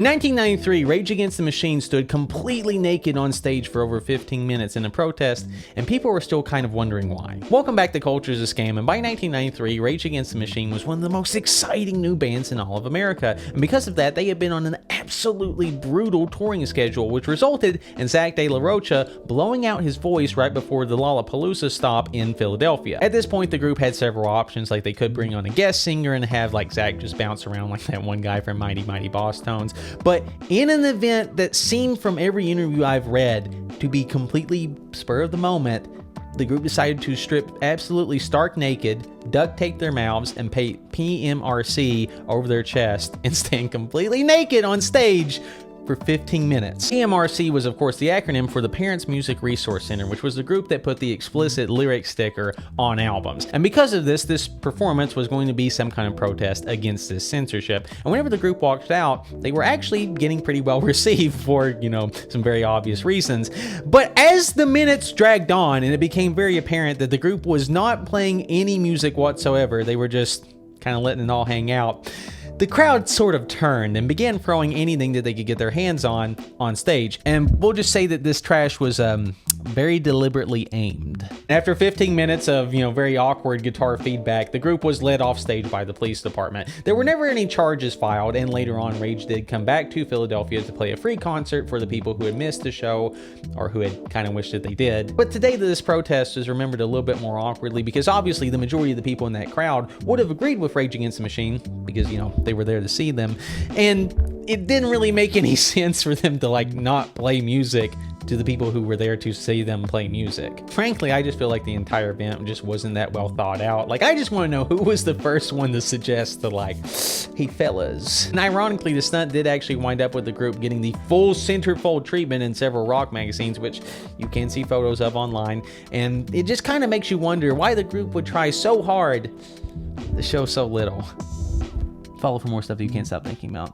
In 1993, Rage Against the Machine stood completely naked on stage for over 15 minutes in a protest, and people were still kind of wondering why. Welcome back to Culture's a Scam, and by 1993, Rage Against the Machine was one of the most exciting new bands in all of America, and because of that, they had been on an absolutely brutal touring schedule, which resulted in Zach De La Rocha blowing out his voice right before the Lollapalooza stop in Philadelphia. At this point, the group had several options, like they could bring on a guest singer and have like Zach just bounce around like that one guy from Mighty Mighty Boss Tones. But in an event that seemed from every interview I've read to be completely spur of the moment, the group decided to strip absolutely stark naked, duct tape their mouths, and paint PMRC over their chest and stand completely naked on stage for 15 minutes. PMRC was of course the acronym for the Parents Music Resource Center, which was the group that put the explicit lyric sticker on albums. And because of this, this performance was going to be some kind of protest against this censorship. And whenever the group walked out, they were actually getting pretty well received for, some very obvious reasons. But as the minutes dragged on and it became very apparent that the group was not playing any music whatsoever, they were just kind of letting it all hang out, the crowd sort of turned and began throwing anything that they could get their hands on stage. And we'll just say that this trash was very deliberately aimed. After 15 minutes of, very awkward guitar feedback, the group was led off stage by the police department. There were never any charges filed, and later on, Rage did come back to Philadelphia to play a free concert for the people who had missed the show or who had kind of wished that they did. But today, this protest is remembered a little bit more awkwardly because obviously the majority of the people in that crowd would have agreed with Rage Against the Machine because, they were there to see them. And it didn't really make any sense for them to not play music to the people who were there to see them play music. Frankly, I just feel like the entire event just wasn't that well thought out. I just want to know who was the first one to suggest hey fellas. And ironically, the stunt did actually wind up with the group getting the full centerfold treatment in several rock magazines, which you can see photos of online. And it just kind of makes you wonder why the group would try so hard to show so little. Follow for more stuff that you can't stop thinking about.